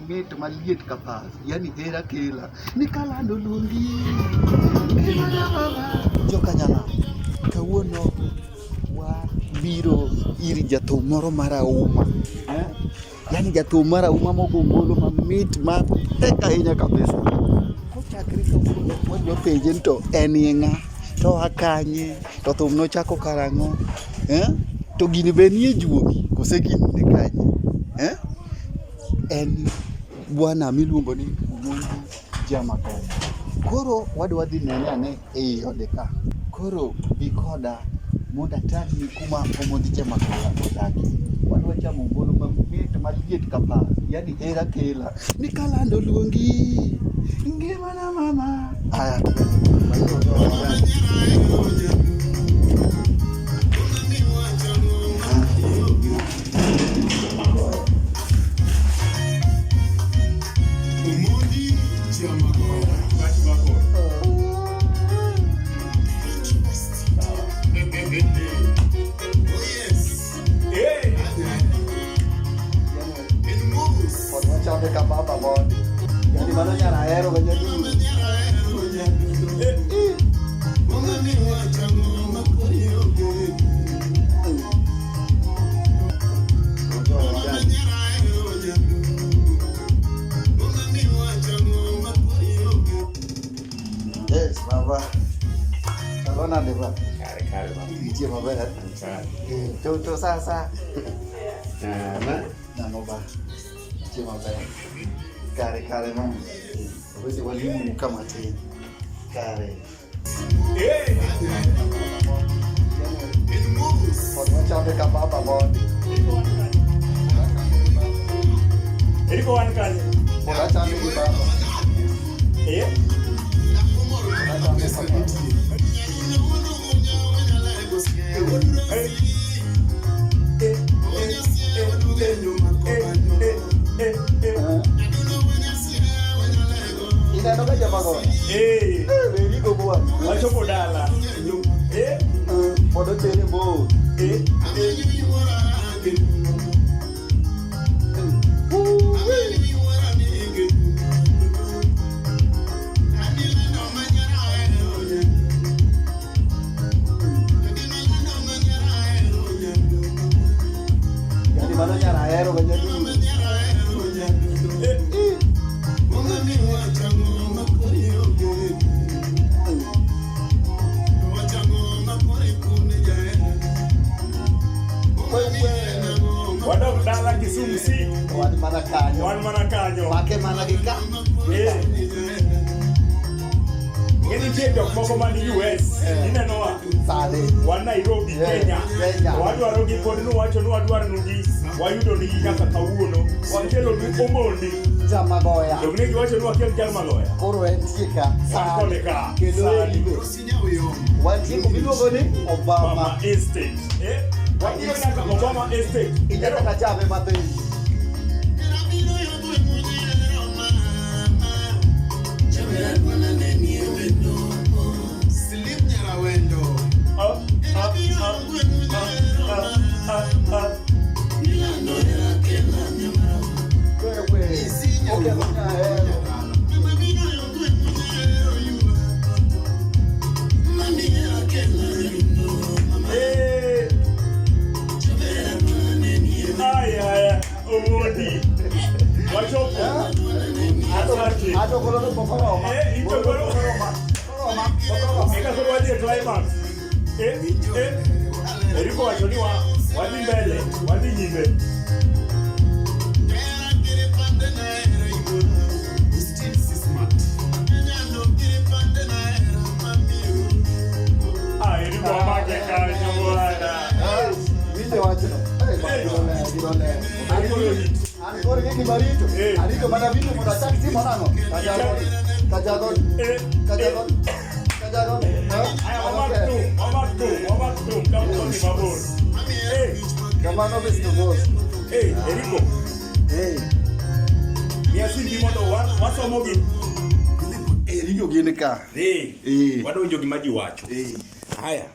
mamit maliet kapas. Yani hera kela. Nikalando luongi. Jokanyana. Kawuono biro iri jathum moro marauma. Yani jathum marauma mogombolo mamit ma tek ahinya kabisa. Kochakre kawuono wadwa penje to en ng'a to akanye to thum nochako karang'o to gini be nie Chuogi kose gini ni kanye en bwana miluongo ni Jamagoya. Koro wadwa dhi nene ane ei ode ka. Koro bi koda mondo atang'ni kuma omondi Jamagoya odake. Wadwa chamo ombulu mamit maliet kapas. Yani hera kela. Nikalando luongi. Ngimana mama. Aya. Sampai kapal apa bon? Yang di mana nyara air banyak dulu. Yes, Baba. Kalau nanti Pak. Kare-kare Pak. Ije Baba ya. Tuh sa. Nah, Baba. Kare mama. Wezi walimu kama tena. Kare. Wacha ndeka baba bond. Eriko wankaje? Wacha ndeka baba. Ina noga Jamagoya. Berigo buat. Wacho podala. Podo tere bo. Jadi mana nyara air banyak dulu. Wadok dala Kisumu si. Wan mana kanyo. Make mana gika. Ngeni jok moko mani US. Ineno wa. Sade. Wan Nairobi, Kenya. Wadwaro gi pod wacho ni wadwaro nugi. Wayudo ni nyaka kawuono. Wakelo ni omondi. Jamagoya. Dogni giwacho ni wakel Jamagoya. Koro entie ka. Sade ka. Kendo wantie kumiluongo ni Obama Estate. Wajiro nyaka Obama Estate. Ijata kachame mathin. Ato kolo no pokoroma. Ito kolo. Eka kolo waje climax. Eriko wacho ni wadhi mbele, wadhi nyime. Eriko wamake kanyo bwana. Winde wacho. Bidole. Ancora che barito. Arito mana vitu moda taxi manano. Kajagon. Wamatu. Kamu ni mabor. Kama no ves tu voz. Eriko. Miasi ndimondo wasomogi. Eriko gine ka. Wadonjo gi maji wacho. Haya.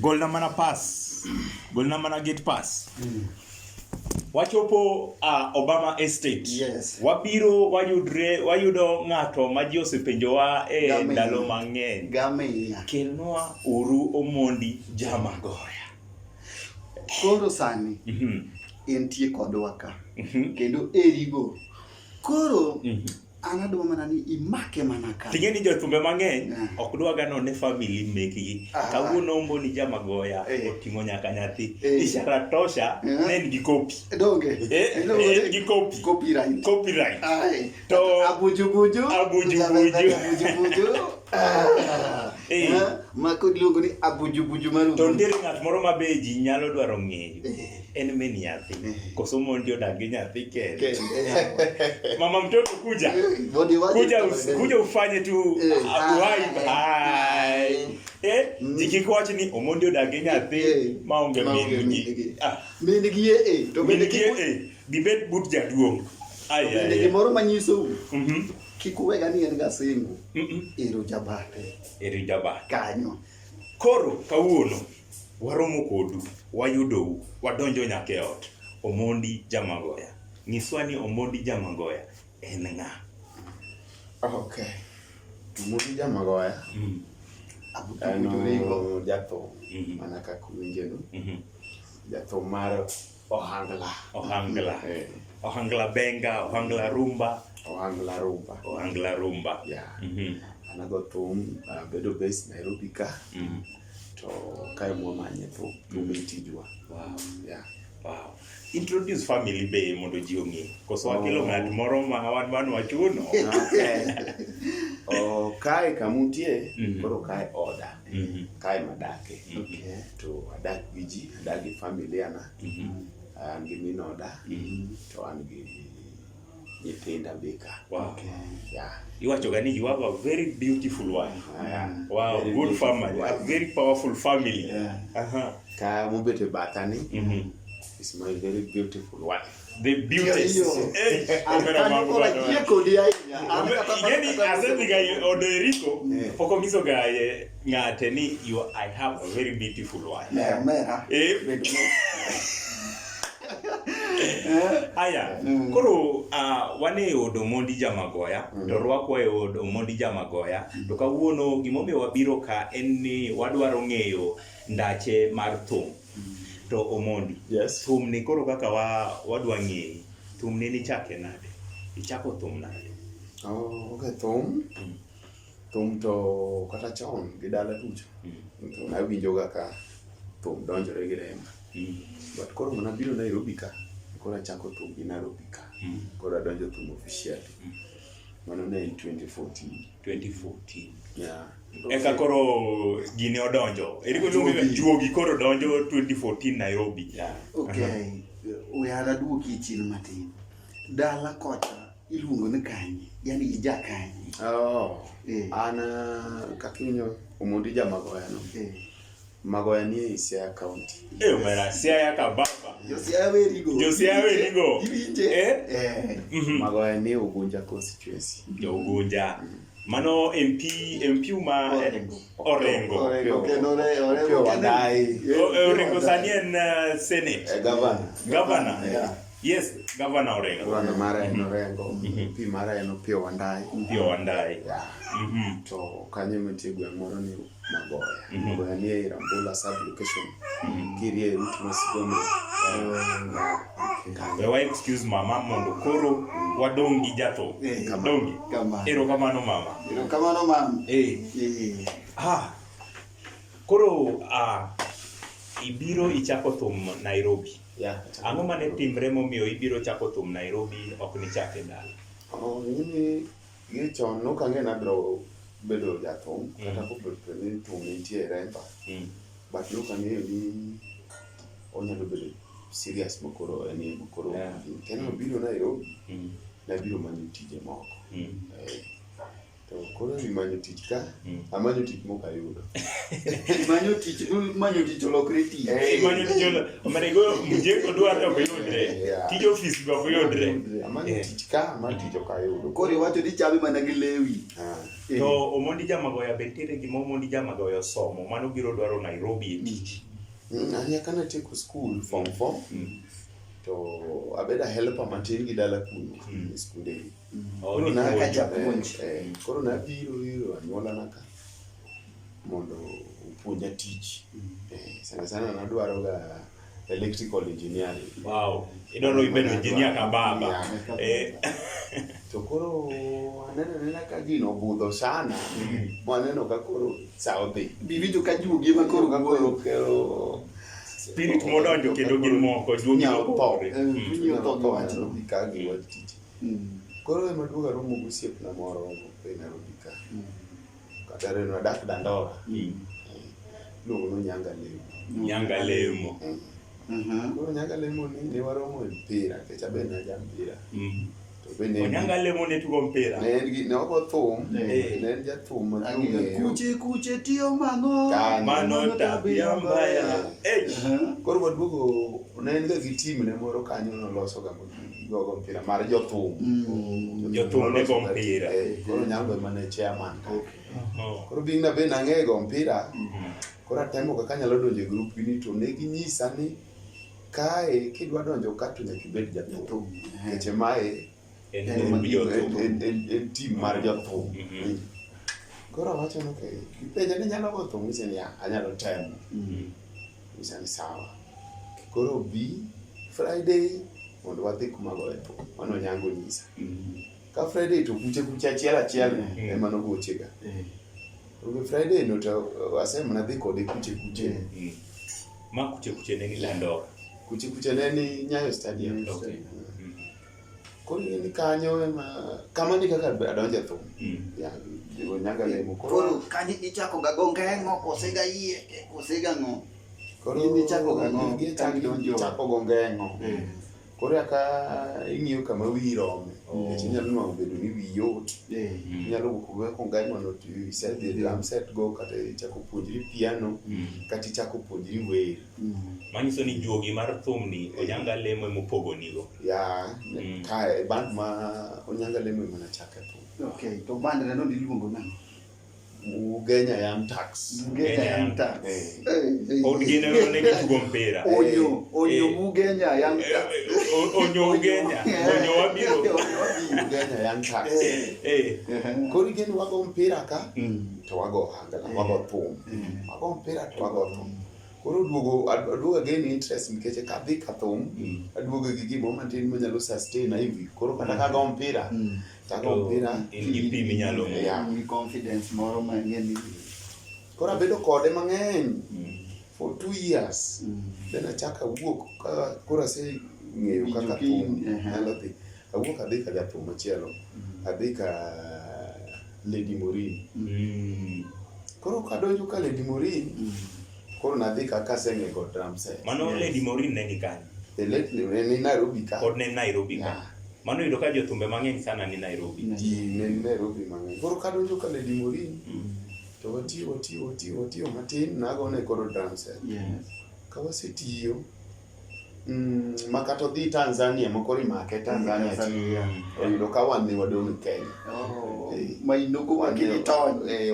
Gol na mana pass. Gol na mana gate pass. Wachopo Obama Estate. Yes. Wabiro wayudo ng'ato ma ji osepenjowa ndalo mang'eny. Gamiya. Kelnwa Uru Omondi Jamagoya. Koro sani entie kodwa ka. Kendo erigo. Koro anadwa mana ni imake mana ka. Ting'e ni jothumbe mang'eny ok dwaga none family mekgi. Kawuono Omondi Jamagoya oting'o nyaka nyathi. Ishara tosha nen gi kopi. Donge. Gi kopi. Copyright. To abuju. Mako luongo ni abuju maru. To ndiri ng'at moro mabe ji nyalo dwaro ng'eyo. En min nyathi. Koso Omondi odak gi nyathi kende. Mama mtoto kuja ufanye tu jikikowachi ni Omondi odak gi nyathi maonge min-gi. Min-gi to min-gi gibet but jaduong'. Min-gi moro manyiso kik uwega ni en gasingo. Ero jabate. Kanyo. Koro kawuono waromo kodu, wayudou, wadonjo nyaka e ot. Omondi Jamagoya. Nyiswa ni Omondi Jamagoya en ng'a? Okay. Omondi Jamagoya. Abuju jathum. Mana kaka winjeno. Jathum mar ohangla. Ohangla benga, ohangla rumba. Ohangla rumba. Yeah. Anago thum bedo base Nairobi ka. To kae mwamanye thum tijwa. Wow. Yeah. Wow. Introduce family be mondo ji ong'e. Koso wakelo ng'at moro ma wan wachuno. Kae kamutie, koro kae oda. Kae madake. To adak gi ji, adak gi familia na. An gi min oda. To an gi nyithinda beka. Wow. Yeah. Iwacho gani you have a very beautiful wife. Wow, good family. A very powerful family. Ka mubete batani. It's my very beautiful wife. The beauty. Yani asediga Odoeriko pokomiso ga ng'ate ni I have a very beautiful wife. Aya, koro wane od Omondi Jamagoya, to rwakwa e od Omondi Jamagoya, to kawuono gimomiyo wabiro ka en ni wadwaro ng'eyo ndache mar thum. To Omondi, thum ni koro kaka wadwa ng'eyo, thum ni chake nade? Ichako thum nade? Okay, thum to kata chon gi dala ducho. To nawinjo ka thum donjore gi remba. But koro mana biro Nairobi ka, koro achako thum gi Nairobi ka. Koro adonjo thum officially. Mano ne in 2014. Yeah. Eka koro gini odonjo. Eriko Chuogi koro donjo 2014 Nairobi. Yeah. Okay. We had a duoki chini matin. Dala kocha iluongo ni kanyi. Yani ija kanyi. Ana kakinyo Omondi Jamagoya no. Magoya ni Siaya County. Mera Siaya ka baba. Josiaya werigo. Magoya ni Ugunja constituency. Ugunja. Mano MP uma Orengo. Orengo sani en Senate. Governor. Yeah. Yes, Governor Orengo. Governor mara en Orengo. MP mara en Pio Wandai. Yeah. To kanyo metie gweng' moro ni Magoya. Magoya ni e Rambula sub-location. Kirie route Masigome. Wewa excuse mama mondo koro wadongi jato. Dongi. Ero kamano mama. Koro ibiro ichako thum Nairobi. Yeah. Ang'o mane timre momiyo ibiro chako thum Nairobi ok ni chake dala? Gi chon no kange na bro bedo jathum kata ko bedo ni thum nitie remba. But no kange ni onyalo bedo serious mokoro teno biro Nairobi. Na biro manyo tije moko. To koro manyo tich ka amanyo tich moko ayudo. Manyo tich olokre tich. Manyo tich omerego muje odwaro ok yudre. Tij office go ok yudre. Amanyo tich ka amanyo tich ok ayudo. Koro iwacho ni chame mana gi lewi. To Omondi Jamagoya bentiere gima Omondi Jamagoya somo mano biro dwaro Nairobi e tich. Anya kana tieko school form 4. to abeda helper matin gi dala kuno e skunde. Koro na ka japuonj. Koro nabiro anyuola naka mondo upuonja tich. Sana nadwaro ga electrical engineering. Wow. Idoro ibedo engineer ka baba. To koro anena ka gino budho sana. Mwaneno ka koro saodhi. Biwinjo ka juogi ma koro kero Spirit modonjo kendo gin moko juogi opore. Ka gi wad tich. Koro ema duoga romo gosiepna moro e Nairobi ka. Kata reno dak Dandora. Luongo no Nyanga lemo. Koro Nyanga lemo ni waromo e mpira, kecha be na jam mpira. To be ne Nyanga lemo ne tugo mpira. Ne ogo thum, ne ja thum kuche kuche tiyo mano. Mano tabia mbaya. Koro waduogo ne en ga gi team ne moro kanyo noloso ga gogo mpira mar jothum. Jothum ne go mpira. Koro Nyanga mane chairman. Koro bingna be nang'e go mpira. Koro atemo kaka nyalo donjo e group ni to ne ginyisa ni kae kidwa donjo ka to nyaka ibed jathum. Keche mae en team mar jothum. Koro awacho no ke penja ni nyalo go thum ise ni anyalo temo. Ise ni sawa. Koro bi Friday mondo wadhi kuma goe thum. Mano Nyango nyisa. Ka Friday to kuche achiel ema no gochega. Oge Friday no to asemna dhi kode kuche. Ma kuche ne ni Dandora. Kuche ne ni Nyayo Stadium. Koro ni kanyo ema kama ni kaka adonjo thum. Ya Nyanga lemo Koro kanyo ichako ga gongeng'o kosega yie kosega ng'o. Koro ichako ga ng'o ichako gongeng'o. Koro aka ing'iyo kama wi rome. Chinyalo nwa bedo ni wi yot. Nyalo buko ko ngai mondo tu set the drum set go kata ichako puonjri piano kata ichako puonjri wer. Manyiso ni juogi mar thum ni Nyanga lemo mopogo nigo. Ya kae band ma Nyanga lemo mana chaka thum. Okay, to band no diluongo nang'o? Ugenya Young Tax. Odgine no ne tugo mpira. Onyo Ugenya Young Tax. Onyo Ugenya. Onyo wabiro. Ugenya Young Tax. Koro gen wago mpira ka to wago hangala wago thum. Wago mpira to wago thum. Koro aduoga gain interest nikech ka dhi ka thum aduoga gi gimo matin manyalo sustain hivi. Koro kata ka go mpira tako mpira in gi pi minyalo mi confidence moro mang'eny. Koro abedo kode mang'eny for 2 years. Then achaka wuok ka koro ase ng'eyo kaka thum nyalo dhi. Awuok adhi ka jathum machielo. Adhi ka Lady Morin. Koro kadonjo ka Lady Morin koro nadhi ka senge go drum set. Mano Lady Morin ne ni kanyo. Ni Nairobi ka. Kod ne Nairobi ka. Mano yudo ka jothumbe mang'eny sana ni Nairobi. Ne Nairobi mang'eny. Koro kadonjo ka Lady Morin to watiyo matin nagone koro drum set. Ka wasetiyo makato dhi Tanzania mokoro imake Tanzania oyudo ka wan ne wadong' Kenya. Mainoko wakili ton. Ne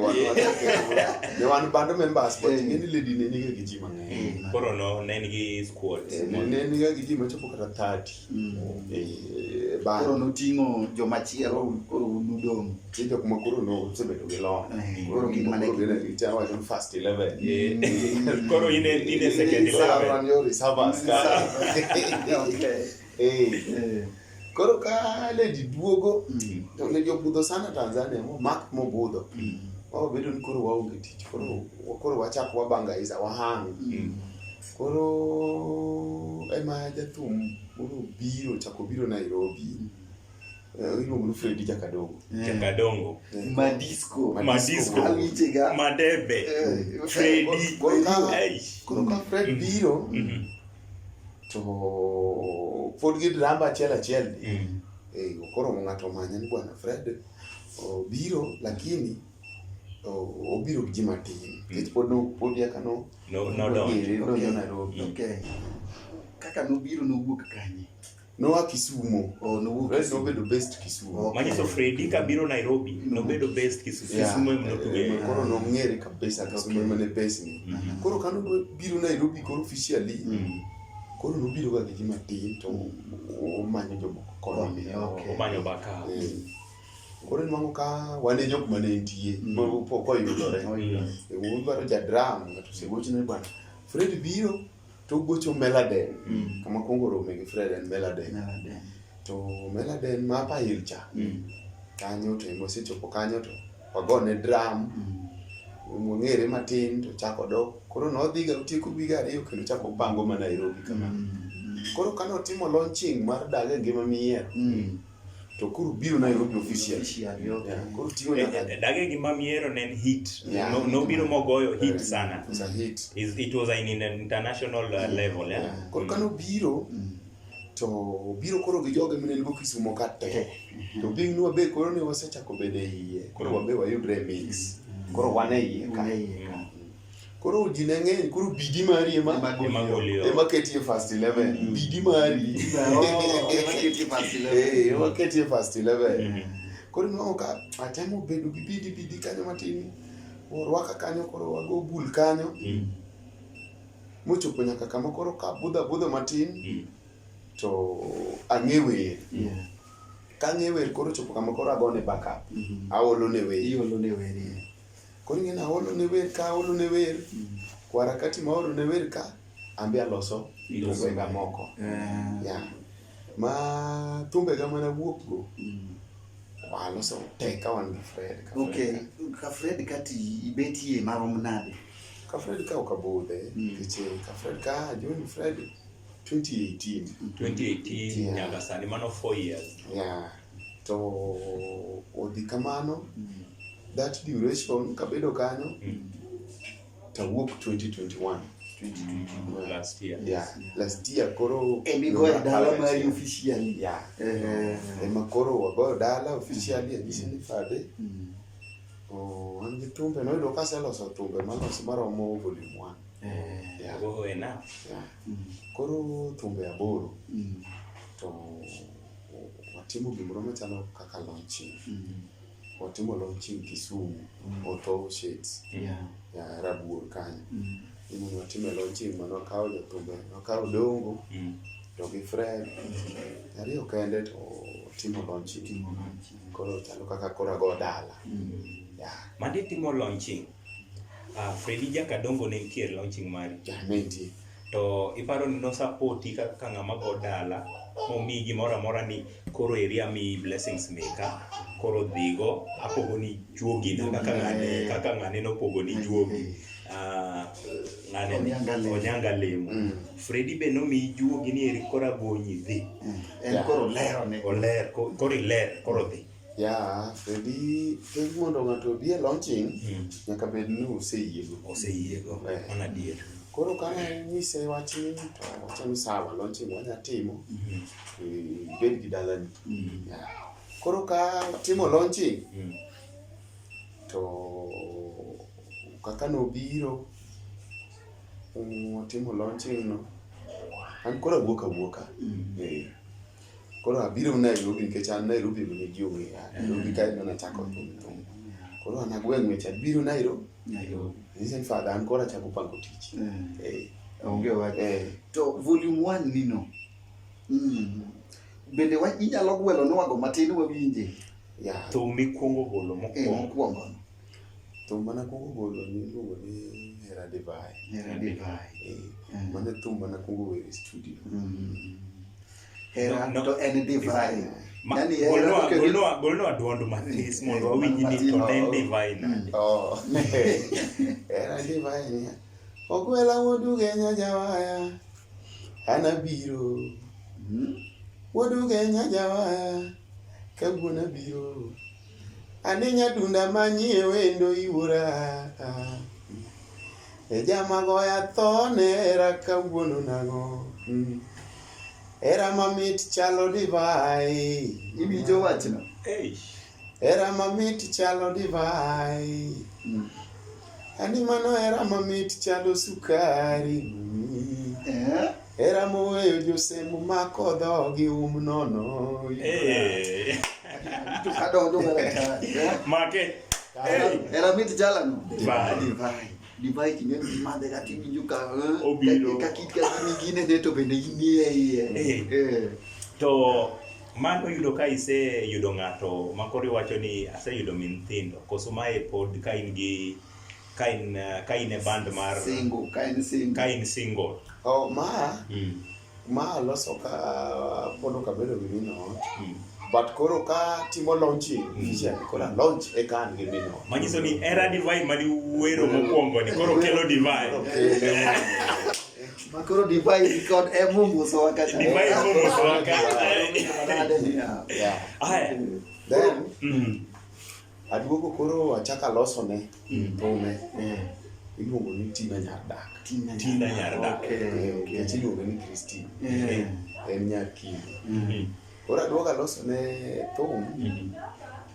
wan band members but ng'eni Lady ne nige gi ji mang'eny. Koro no ne nigi squad. Ne nige gi ji machopo kata 30. Koro noting'o jomachielo koro unudong'. Jok ma koro no sebedo gi lony. Koro gimane itawa on first 11. Koro ine second 11. Reservers ka. Koro ka Lady duogo to Lady obudho sana Tanzania mak mobudho. Wabedo ni koro waonge tich. Koro wachako wabangaiza wahang. Koro ema jathum moro chako biro Nairobi. Iluongo ni Freddy Jakadongo. Madisco. Awichega. Madebe. Freddy. Koro ka Fred biro to pod gi dramba achiel. Koro ng'ato manya ni bwana Fred biro lakini obiro gi ji matin. Kech pod yaka no donjo Nairobi. Okay. Kaka nobiro nowuok kanye? Noa Kisumu. Nowuok nobedo best Kisumu. Manyiso Freddy ka biro Nairobi nobedo best Kisumu. Kisumu notuge. Koro nong'ere kabisa Kisumu mane best ni. Koro kano biro Nairobi koro officially Koro nobiro ga gi matin to omanyo jomoko konye. Omanyo baka. Koro nwang'o ka wane jok mane nitie pok oyudore. Udwaro jadram ng'ato osegochone bwana Fred biro to gocho Meladen. Kama kwongo rome gi Fred en Meladen. To Meladen ma pa ilcha. Kanyo to mosechopo kanyo to wagone drum. Mong'ere matin to chako dok. Koro nodhiga otieko biga ariyo kendo chako pango ma Nairobi kama. Koro kano timo launching mar daga ngima miyiero. To kuro biro Nairobi official. Koro tiyo Dage gima miero nen hit. No biro mogoyo hit sana. It was a hit. It was in an international level. Koro kano biro to biro koro gi joge mine go Kisumo ka te. To bing nwa be koro ne wasechako bede iye. Koro wabe wayud remix. Koro wane iye ka. Koro ji ne ng'eny, koro bidi mari ema ketie first 11. Bidi mari. Ema ketie first 11. Koro nwang'o ka atemo bedo gi bidi kanyo matin. Orwaka kanyo koro wago bul kanyo. Mochopo nyaka kama koro ka budho matin. To ang'e wer. Ka ang'e wer koro chopo kama koro agone backup. Aolo ne wer. Koro ng'e na aolo ne wer. Kwa harakati maolo ne wer ka ambi aloso tumbega moko. Ma tumbega mana wuok go. Aloso te ka wan gi Fred. Ka Fred kati ibetie marom nade? Ka Fred ka okabudhe. Ka Fred ka join Fred 2018 nyaka sani mano 4 years. To odhi kamano that duration kabedo kanyo tawuok 2021 last year. Last year koro emigoyo dala mari officially. Ema koro wagoyo dala officially adisini fade. An gi tumbe noyudo kaseloso tumbe maloso maromo volume 1. Koro tumbe 8. To watimo gimoro machalo kaka launching. Watimo launching Kisumu, Auto Shades. Rabuor kanyo. Imo watimo launching mano kawo jotumbe, wakawo Dongo, to gi Fred. Ariyo kende to timo launching. Koro chalo kaka kora go dala. Mandi timo launching. Freddy Jaka Dongo ne ntiere launching mari. Mentie. To iparo ni no support kaka ng'ama go dala momi gimoro amora ni koro area mi blessings maker koro dhigo apogo ni Chuogi kaka ng'ane no pogo ni Chuogi ng'ane Onyanga Lemo. Freddy be no mi Chuogi ni eri kora gonyi dhi koro lero ne koro dhi. Freddy mondo ng'ato bi launching nyaka bed ni oseyiego mana dier. Koro kana nyise wachni to wachani sawa launching wanya timo. Bed gi dalani. Koro ka timo launching to kaka no biro timo launching no an koro awuoka. Koro abiro Nairobi nikech an Nairobi bende ji ong'e. Nairobi ka eno nachako tum. Koro an agweng' weche abiro Nairobi. Reason father an koro achako pango tich. Onge wach. To volume 1 nino. Bende wach inyalo gwelo nwago matin wawinje. Thum mikwongo golo mokwongo. Thum mana kwongo golo ni iluongo ni Hera Divai. Mana thum mana kwongo wero e studio. Hera to en divai. Yani golno aduondo matis mondo awinji ni to en divai nade. Hera Divai ni. Ogwela woduge nyajawaya. Anabiro. Woduge nyajawaya. Kaguna biro. Aninya dunda manyie wendo iwura. Jamagoya thone rakawuono nango. Era mamit chalo divai. Ibijo wachno. Era mamit chalo divai. Ani mano era mamit chalo sukari. Era moweyo josemu mako dhogi nono. Tukadonjo mara. Make. Era mit chalo no. Divai. divai king'e madhe kata iwinjo ka obiro ka kit gine ne to bende inie iye. To mano yudo ka iseyudo ng'ato makoro iwacho ni aseyudo min nyithindo koso mae pod ka in e band mar single ka in single ma loso ka podo ka bedo gi mino but koro ka timo launching koro launch e kan gi mino manyiso ni era divai mani wero mokwongo ni koro kelo divai makoro divai record mumo so wakati divai mumo so wakati then aduogo koro achaka loso ne tome iluongo ni Tina Nyardak kech iluongo ni Christine en Nyathi koro aduoga loso ne thum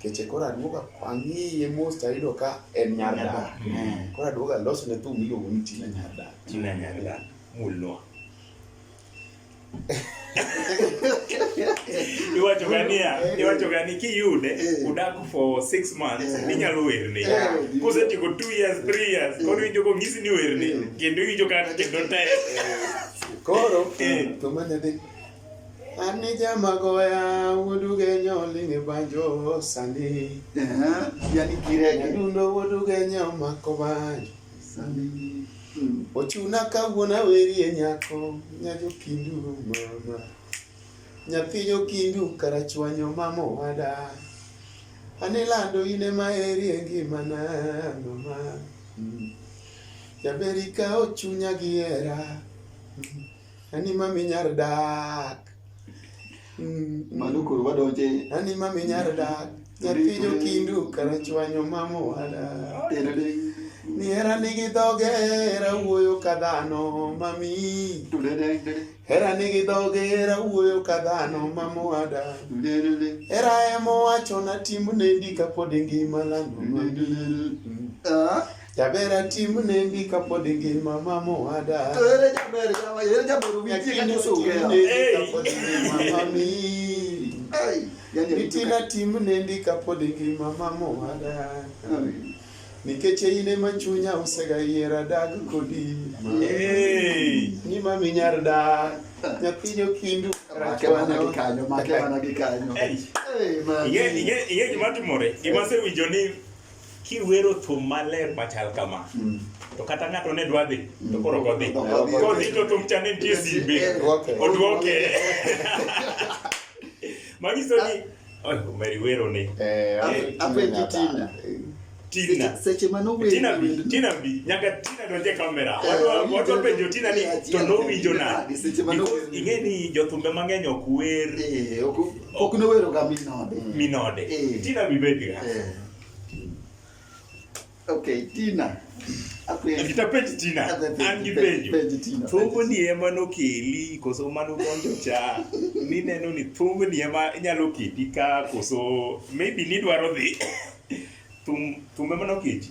keche koro aduoga ang'iye mos tayudo ka en Nyardak koro aduoga loso ne thum iluongo ni Tina Nyardak mulno iwacho gani kiyude udak for 6 months inyalo werne kosetieko 2 years 3 years koro iwinjo kong'isi ni werne kendo iwinjo kata kendo te koro tomanede an ni Jamagoya wuoduge nyolinge banjo sani yani kirege dundo wuoduge nyomako banjo sani ochuna kawuona werie nyako Nyajokindu mama Nyathi Jokindu karachwanyo mamo wada anilando ine maeri e ngimana mama jaberika ochunya giera ani mami Nyardak mano koro wadonje ani mami Nyardak Nyathi Jokindu karachwanyo mamo wada ni hera nigi dhoge hera wuoyo ka dhano mami hera nigi dhoge hera wuoyo ka dhano mamwada hera emo wacho na tim nendi kapod ngima lando jabera tim nendi kapod ngima mamwada Tina tim nendi kapod ngima mamwada nikech ine machunya usega yiera dag kodi ni mami Nyardak Nyathi Jokindu makana gikanyo iye gimatimore gimasewinjo ni kiwero thum maler machal kama to kata ng'ato ne dwa dhi to koro kodhi to thum chane nitie simbe odwoke manyiso ni meri wero ni apenji Tina seche mano Tina bi nyaka Tina donje kamera wadwa penjo Tina ni to no winjo na ing'e ni jothumbe mang'eny ok wer ok no wero ga minode Tina bi bedga okay Tina kita penjo Tina an gi penjo thumbo ni ema nokeli koso mano donjo cha ni neno ni thumbo ni ema inyalo keti ka koso maybe ni dwaro dhi thumbe manoketi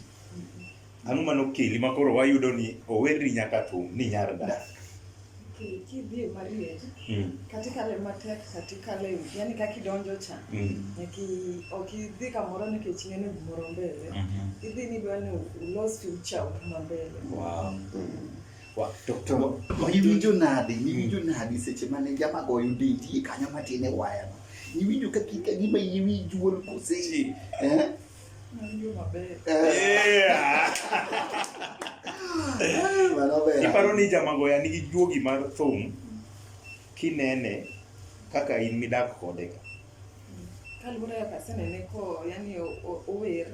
ang'o manokeli makoro wayudo ni owerri nyaka thum ni Nyardak kidhi mariet katika le matek katika le yani kakidonjo cha okidhi kamoro nikech ng'ene gimoro mbele idhi ni dwa ni ulos future mambele to iwinjo nadi seche mane Jamagoya detie kanyo matine wayano iwinjo ka kika gima iwinjo kose iparo ni Jamagoya nigi juogi mar thum kinene kaka in midak kode kaluwore kaka senene ko yani ower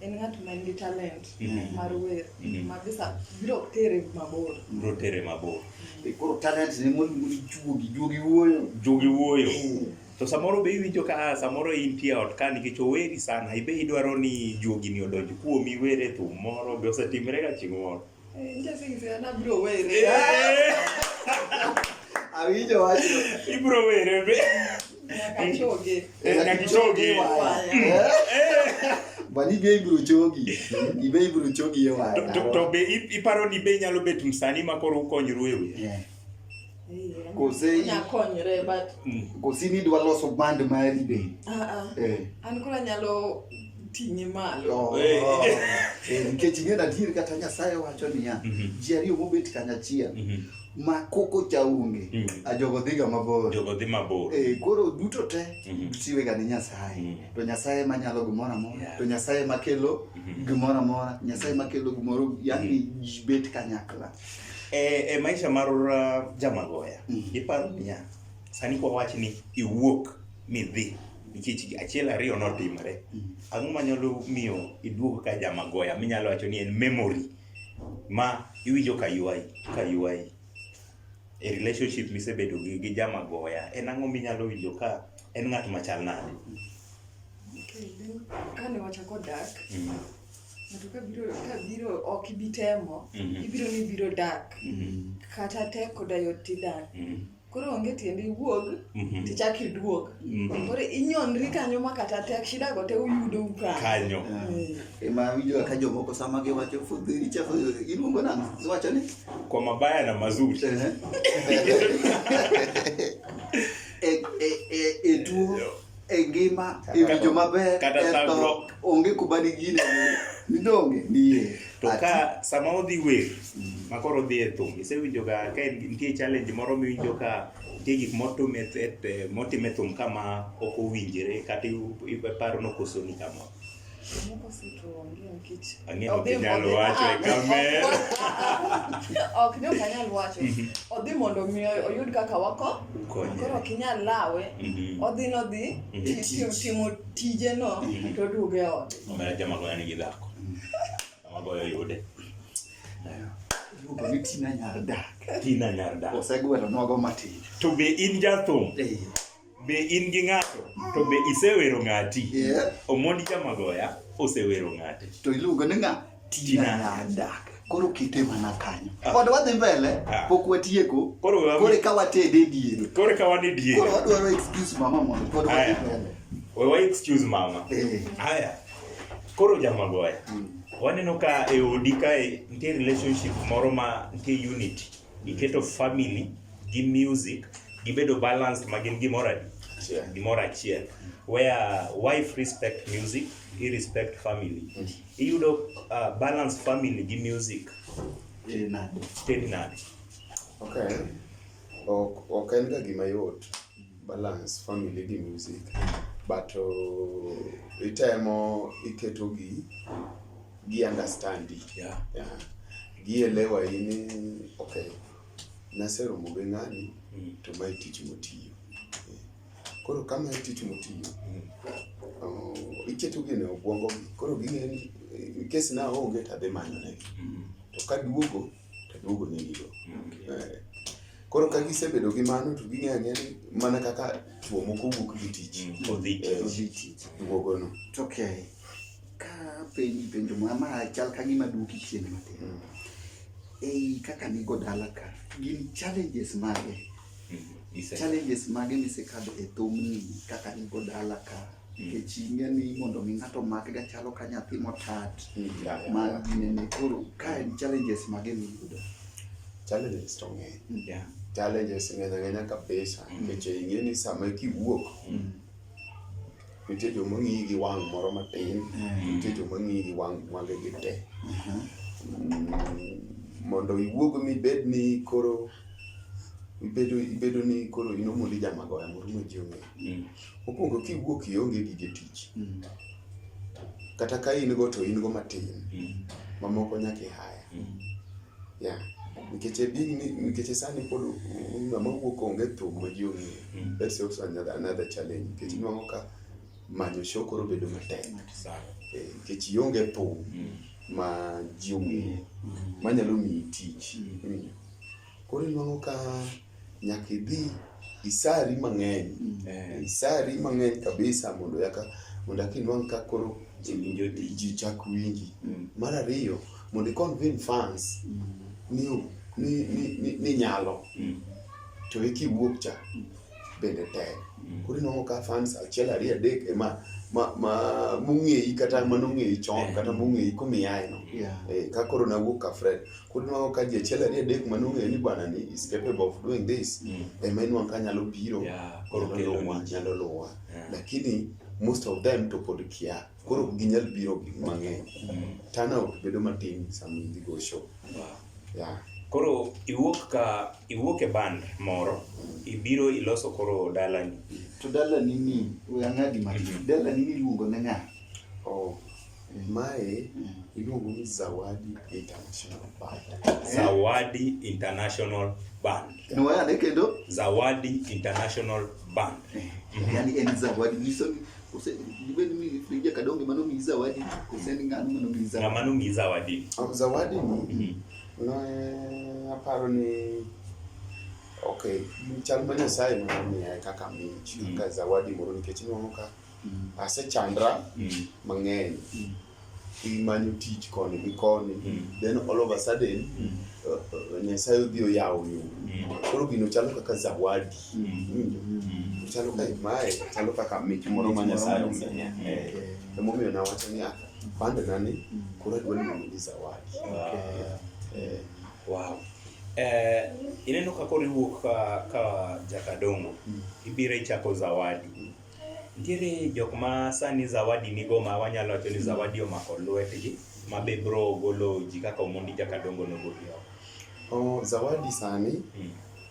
en ng'at man gi talent mar wer mabisa biro tere mabor koro talent ne moluongo juogi wuoyo to samoro be iwinjo ka samoro intie ot ka nikech oweri sana ibe idwaro ni juogi ni odonj kuomi were thum moro be osetimre ga chieng' moro bro were awinjo wacho ibro were be nyaka choge bani be ibro chogi e waya to be iparo ni be nyalo bet msani makoro ukonyru e wiye kose nyakonyre but kosi ni dwa loso band mari be an kora nyalo ting'e malo. Nikech ing'e adier kata Nyasaye wacho niya, ji ariyo mobet kanyachiel ma koko cha onge, jogo dhiga mabor. Jogo dhi mabor. Koro duto te siwega ni Nyasaye. To Nyasaye manyalo gimoro amora, to Nyasaye makelo gimoro amora, Nyasaye makelo gimoro, yani ji bet kanyakla. E maisha mar Jamagoya, iparo niya, sani kwa wach ni iwuok midhi, nikech achiel ariyo notimre. Ang'o manyalo miyo iduog ka Jamagoya minyalo wacho ni en memory ma iwinjo ka yuayi e relationship misebedo gi Jamagoya, en ang'o minyalo winjo ka en ng'at machal nade? Kane wachako dak, ng'ato kabiro ok ibitemo, ibiro ni biro dak, kata tek koda yot tidak. Koro onge tiende iwuog, tichak iduog. Koro inyonri kanyo ma kata tek shida go te uyudo kanyo. Ema winjo ka jomoko sama giwacho fudhiri cha iluongo nang'o? Wacho ni kwa mabaya na mazuri. Tuo ngima winjo maber to onge kubani gine midonge niye. To ka sama odhi wer makoro dhi e thum, isewinjo ga ka nitie challenge moro miwinjo ka nitie gik motime thum kama ok owinjore kata iparo nokosoni kama. Ang'eyo kinyalo wacho e kamera. Ok ne okanyal wacho. Odhi mondo miyo oyud kaka wako. Koro ok inyal lawe. Odhi timo tije no to duoge ode. Omera Jamagoya nigi dhako. Jamagoya yude. Luongo ni Tina nyar dak. Tina nyar dak. Osegwelo nogo matin. To be in jathum? Be in gi ng'ato? To be isewero ng'ati? Omondi Jamagoya osewero ng'ate. To iluongo ni ng'a? Tina nyar dak. Koro kite mana kanyo. Pod wadhi mbele, pok watieko. Koro ka watede diere. Koro ka wan e diere. Koro wadwaro excuse mama mondo pod wadhi mbele. We excuse mama. Haya. Koro Jamagoya. Waneno ka e odi kae nitie relationship moro ma nitie unity. Iketo family gi music gibedo balanced ma gin gimoro achiel. Where wife respect music, he respect family. Iyudo balanced family gi music. Steady nade. Okay. Ok en ga gima yot balance family gi music. But itemo iketo gi understanding. Gielewa ini okay. Naseromo gi ng'ani to mai tich motiyo. Koro kama tich motiyo. Iketo gine obwongo gi. Koro ging'eni kesi na onge tadhi manyo negi. To ka duogo negigo. Koro ka gisebedo gi mano to ging'eni mana kaka chuo moko wuok gi tich. Odhi tich. Duogo no. Okay. Ka penjo ma chal ka gima duoki chien matin. Kaka nigo dala ka, gin challenges mage. Challenges mage misekado e thumni kaka nigo dala ka. Nikech ing'eni mondo mi ng'ato makga chalo ka nyathi motat. Ma ginene koro ka en challenges mage miyudo. Challenges to ng'eny. Challenges ng'eny kabisa. Nikech ing'eni sama kiwuok. Nitie joma ng'iyi gi wang' moro matin. Nitie joma ng'iyi gi wangegi te. Mondo iwuog mibed ni koro ibedo ni koro inomondi Jamagoya moro ma ji ong'eyo. Mokwongo kiwuok ionge gige tich. Kata ka in go to in go matin. Mamoko nyaka ihaya. Nikech sani pod ng'ama wuok onge thum ma ji ong'eyo. That's also another challenge. Nikech nwang'o ka manyo show koro bedo matek. Nikech ionge thum ma ji ong'eyo manyalo miyi tich. Koro nwang'o ka nyaka idhi isari mang'eny. Isari mang'eny kabisa mondo inwang' ka koro ji chak winji. Mar ariyo mondo i-convince fans ni nyalo. To kiwuok cha bende tek. Koro nwang'o ka fans achiel ariyo adek ema mong'eyi kata manong'eyi chon kata mong'eyi kumiaye no. Ka koro nawuok ka Fred. Koro nwang'o ka ji achiel ariyo adek manong'eyo ni bwana ni is capable of doing this. Ema nwang'o ka nyalo biro. Nyalo luwa. Lakini most of them to pod kia koro ginyal biro gi mang'eny tana ok bedo matin sama idhi go show. Koro iwuok e band moro ibiro iloso koro dalani to dalani ni ng'adi mar dalani ni luongo ne ng'a? Mae iluongo ni Zawadi International Band. Zawadi International Band. No ane kendo Zawadi International Band. Yani en Zawadi niso ibeni mi Frida Kadonge mano mi Zawadi kuseni ngano mano mi Zawadi. Mano mi Zawadi. Zawadi ni no aparo ni okay chal ma Nyasaye mano mi kaka mich ka zawadi moro nikech inwang'o ka asechandra mang'eny imanyo tich koni gi koni then all of a sudden Nyasaye odhi oyawo yo koro gino chalo kaka zawadi chalo kaka mae chalo kaka mich moro ma Nyasaye osemiya emomiyo nawacho ni band nani koro adwa ni zawadi. Wow. Ineno ka koro iwuok ka jakadongo ibiro ichako zawadi. Ntiere jok ma sani zawadi nigo ma wanyalo wacho ni zawadi omako lwetgi ma be bro golo ji kaka Omondi jakadongo nogolo. Zawadi sani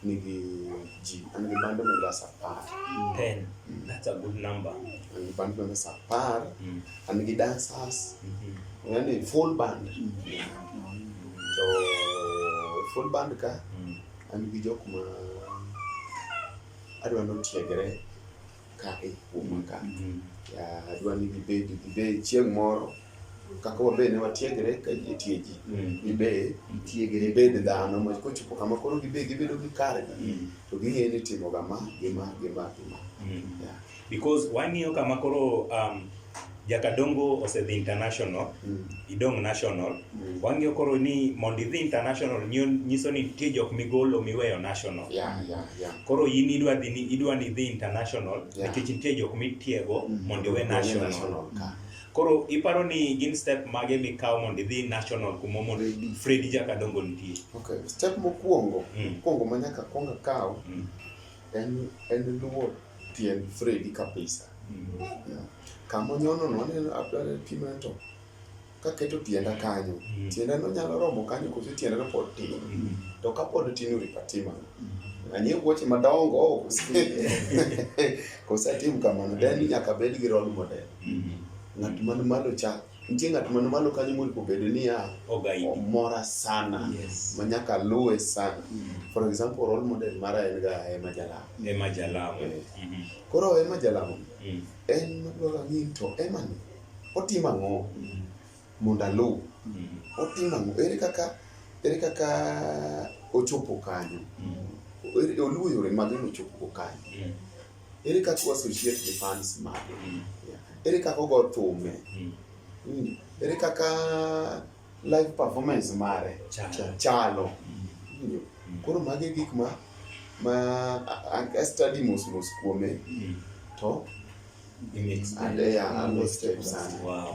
nigi ji an gi band members 10. That's a good number. An gi band members 10 an gi dancers yani full band. So full band ka an gi jok ma adwa no tiegre ka umaka adwa ni gibe chieng' moro kaka wabe ne watiegre ka tieji gibe tiegre bed dhano ma kochopo kama koro gibedo gi kare to ging'e ni timo gama gima because wang'iyo kama koro jakadongo osedhi international idong national wang'iyo koro ni mondo idhi international nyiso ni nitie jok migolo miweyo national. Koro in idwa ni idhi international nikech nitie jok mitiego mondo iwe national. Koro iparo ni gin step mage mikawo mondo idhi national kuma mondo Fredi jakadongo nitie? Okay, step mokwongo ma nyaka kwonga kaw en luwo tiend Fredi kabisa. Kama nyono no aneno apare timento kaketo tienda kanyo tienda no nyalo romo kanyo koso tienda no pod tin to ka pod tin uri patima anye wuoche madongo kosa tim kamano then nyaka bed gi role model ng'at man malo cha nitie ng'at man malo kanyo mondo obed ni mora sana ma nyaka luwe sana. For example role model mara en ga Ema Jalamo. Koro Ema Jalamo en madwaro ng'in to Ema ni otimo ang'o mondo aluw otimo ang'o ere kaka ochopo kanyo oluwo yore mag ochopo kanyo ere kaka associate the fans mage ere kaka ogo thume ere kaka live performance mare chalo koro mage gik ma study mos kuome to steps and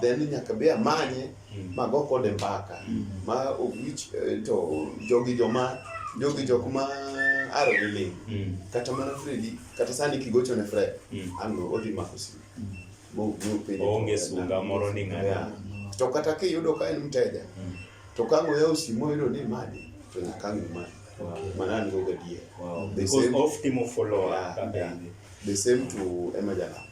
then nyaka be amanye mago kode mbaka ma which to jogi jok ma arole kata mana Fredi kata sani kigocho ne Fred ango odhi makosi onge sunga moro ni ng'aya to kata kiyudo ka en mteja to kango ya usimo yudo ni madi to nyaka ng'uma manani go gadie because of team of follower the same to Ema Jalamo.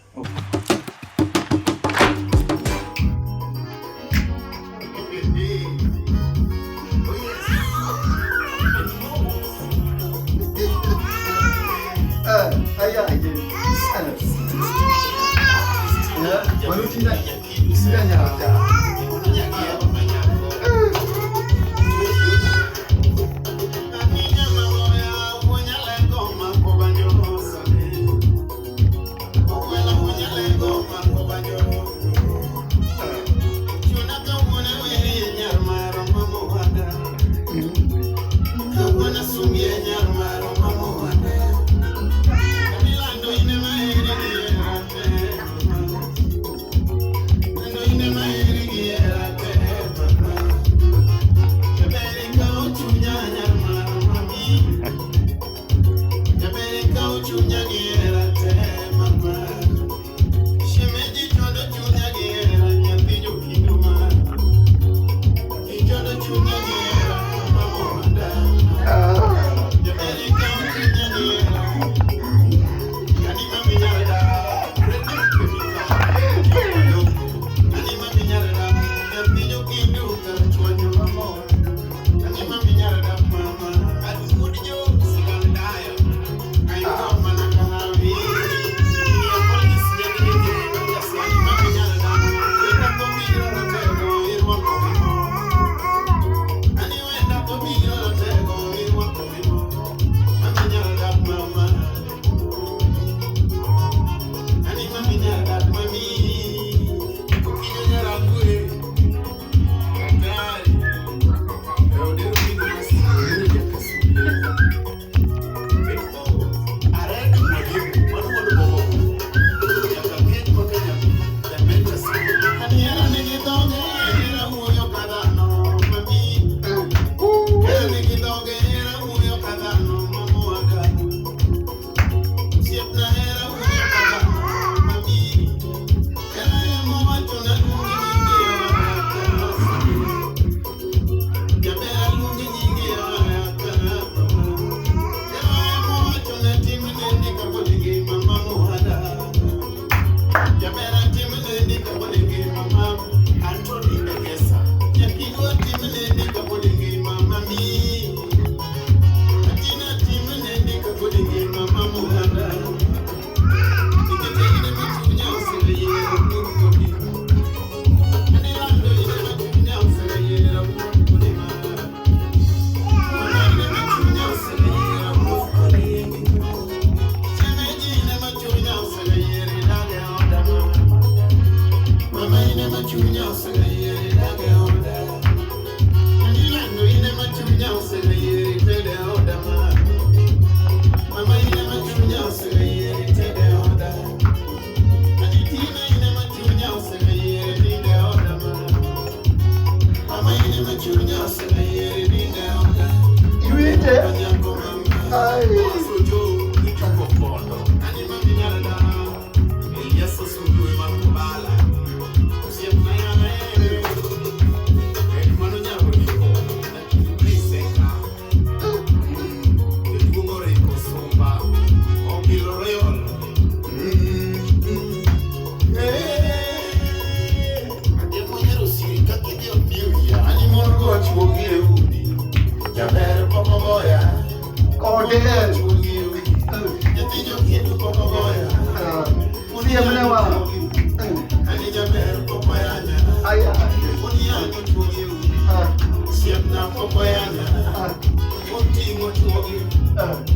Shemeji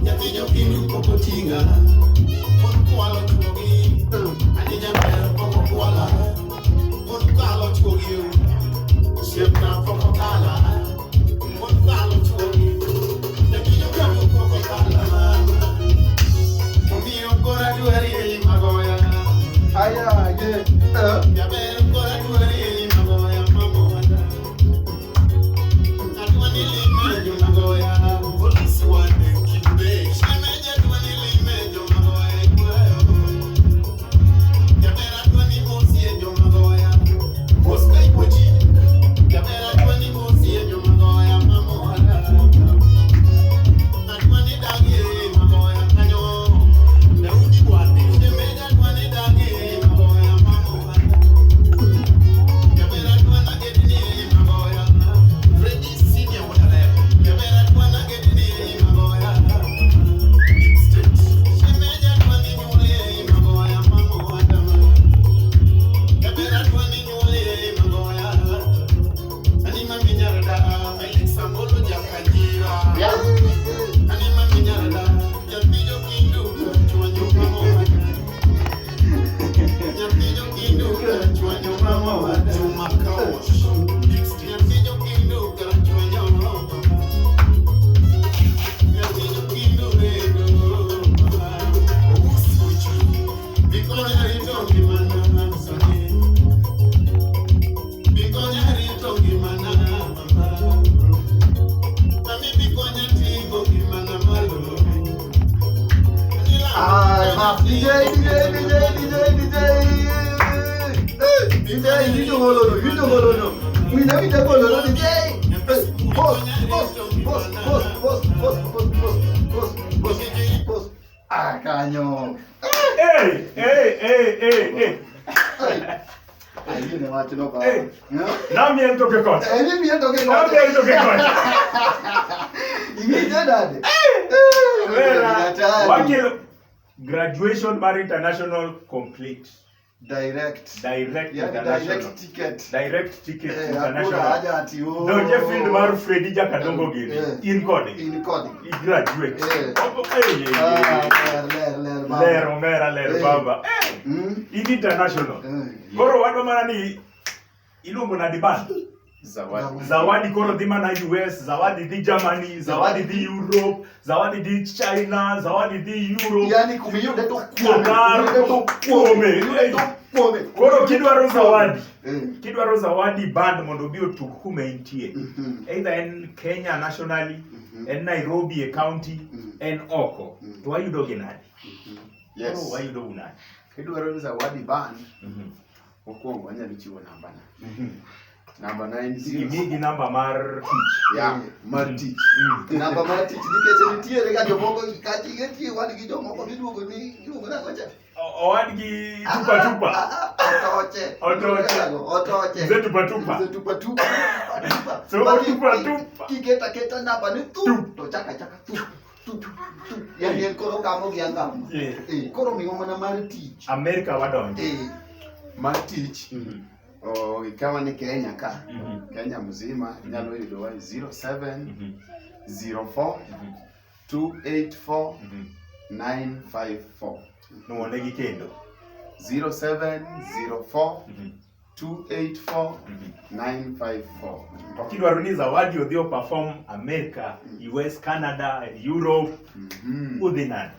Nyathi Jokindu pokoting'a, pod kwalo Chuogi, ani jaber pokokwala, pod kalo Chuogi, osiepna pokokala, pod kalo Chuogi, Nyathi Jokindu pokokala, omiyo kora dwari e Magoya, jaber kora dwari e Magoya, mamona, adwani lime jo Magoya, polisi wane. Graduation bar international complete. Direct International. Direct ticket international. Haja No je field mar Fredija Kadongo gini. In code. I graduate. Ler baba. In international. Koro wadwa mana ni iluongo na diban. Zawadi koro dhi mana US, zawadi dhi Germany, zawadi dhi Europe, zawadi dhi China, zawadi dhi Europe. Yani kumiyude to kuome. Koro kidwaro zawadi band mondo obi otug kuma intie. Either en Kenya nationally, en Nairobi e county, en oko. To wayudo gi nadi? Yes. Koro wayudo unadi? Kidwaro zawadi band, mokwongo anyalo chiwo namba na. Namba 90. Gigi namba mar tich. Yeah, mar tich. Namba mar tich nikech nitiere ga jomoko kati nitie wan gi jomoko miluongo na gocha. Owadgi tupa. Otoche. Mzee tupa. So tupa. Kiketa namba ni to chaka tu. Yani en koro gamo gi angamo. Koro miyo mana mar tich. America wadonje. Mar tich. Ikawa ni Kenya ka. Kenya mzima nyalo yudo wa 07 04 284 954. Nuone gi kendo 0704 284 954. Okidwaro ni zawadi odhi perform America, US, Canada, Europe, udhi nani?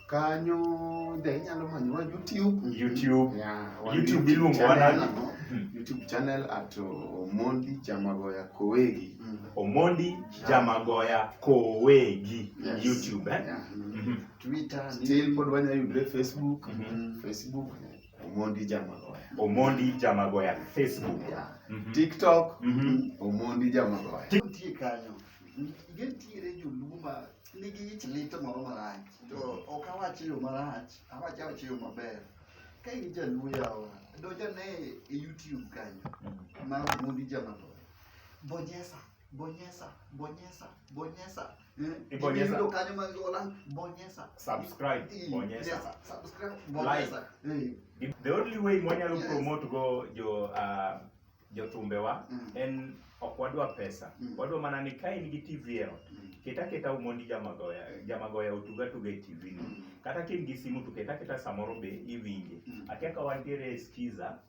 Kanyo de nyalo manyo wa YouTube. YouTube iluongo nani? YouTube channel at Omondi Jamagoya Kowegi. Omondi Jamagoya Kowegi. Yes. YouTube, eh? Yeah. Twitter, still pod wanya yudre Facebook. Facebook Omondi Jamagoya. Omondi Jamagoya Facebook. Yeah. TikTok Omondi Jamagoya. Tie kanyo. Gentiere joluma nigi ich lit moro marach. To ok awache yo marach, awache yo maber. Ka in jaluo yawa, donjane e YouTube kanyo. Mar Omondi Jamagoya. Bonyesa. Ibonyesa. Kanyo mag bonyesa. Subscribe. Bonyesa. Subscribe. Bonyesa. The only way mwanyalo promote go jotumbewa en okwadwa pesa. Wadwa mana ni kai nigi TV ero. Keta Omondi Jamagoya utuga e TV ni. Kata kin gi simu to keta samoro be iwinje. Akiaka wantiere skiza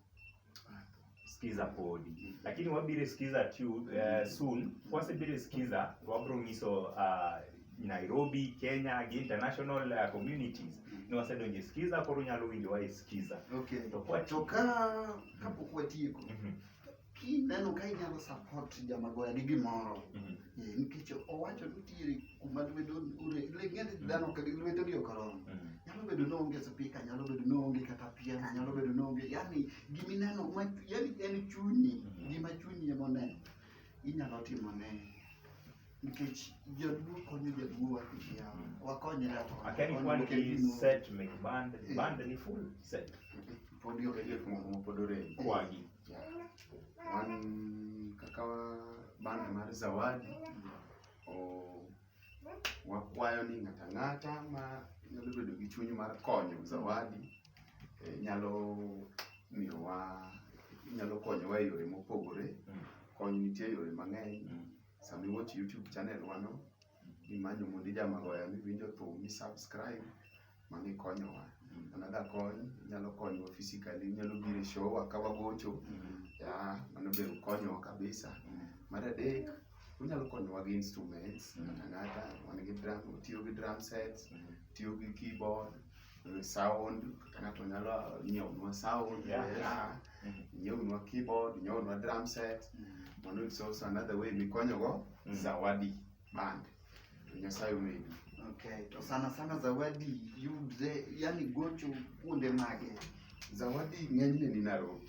podi. Lakini wabire skiza soon. Wasebire skiza wabro ngiso Nairobi, Kenya, international communities. Ni wasedonje skiza koro nyalo winjo wa skiza. Okay. To kapok watieko. Kineno ka inyalo support Jamagoya gi gimoro. Nikech owacho nitiere kuma lwedo ng'eny dhano ka lwedo dio karom. Nyalo bedo no onge speaker, nyalo bedo no onge kata piano, nyalo bedo no onge, yani gimineno yani en chunyi, gima chunyi emo neno. Inyalo timo ne. Nikech jaduo konyo jaduo wakonyre to. Akeni kwan ki set make band ni full set. Podio ke kuma podore Chuogi. Wan kaka band mar zawadi wakwayo ni ng'ata ma nyalo bedo gi chuny mar konyo zawadi nyalo konyowa e yore mopogore. Kony nitie yore mang'eny. Sami watch YouTube channel wano imanyo Omondi Jamagoya miwinjo thum, subscribe mani konyowa. Another kony nyalo konyowa physically, nyalo biro show akawa gocho. Mano be konyowa kabisa. Mar adek unyalo konyowa gi instruments. Ng'ata wan gi drum, tiyo gi drum sets, tiyo gi keyboard, sound, ng'ato nyalo nyiewonwa sound, nyiewonwa keyboard, nyiewonwa drum set. Mano is also another way mikonyogo zawadi band. Nyasaye omedi. Okay, to sana zawadi yudre yani gocho kuonde mage. Zawadi ng'enyne ni Nairobi.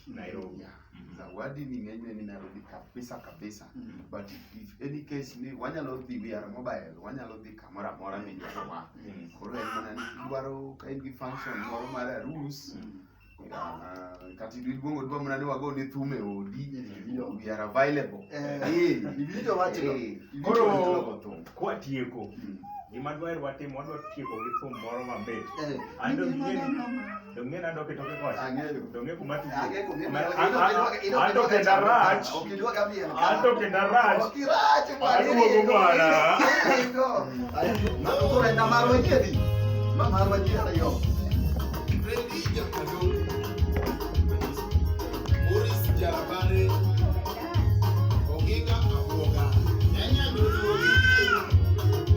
Yeah. Zawadi ni ng'enyne ni Nairobi kabisa. But if any case ni wanyalo dhi wir mobile, wanyalo dhi kamoro amora midwarowa. Koro en mana ni dwaro ka in gi function moro mar arus. Kati iluongo dwa mana ni wagone thum e odi. We are available. Ibiro wacho. Koro kwatieko. Gima dwaro watimo wadwa tieko gi thum moro mabet. Ando ng'e nado ke toke kocha. Donge kuma tu. Ando kenda rach. Okidwa kabia. Ando kenda rach. Okirach Aduogo bwana. Nado kore na marwa kedi. Marwa kedi yo. Jarabare, Oginga Aboga, Nyanya Dodogi,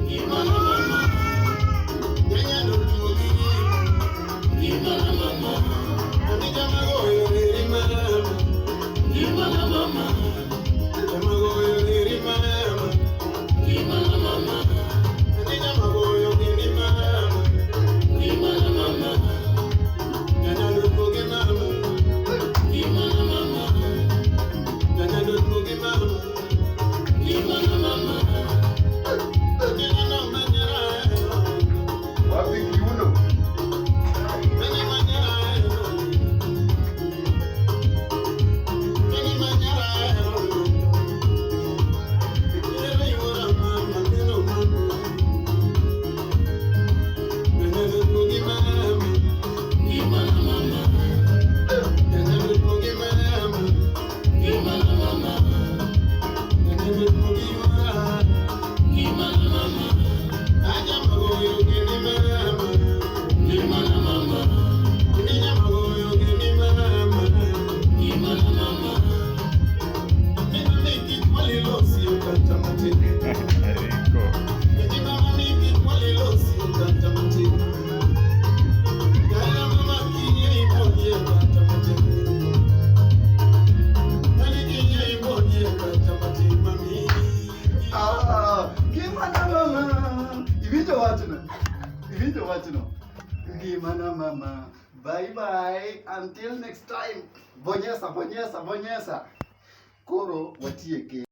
Nimana Mama, Nyanya Dodogi, Nimana Mama, Oginga Mago. wachno. Gimana mama. Bye bye. Until next time. Bonyesa. Koro watieke.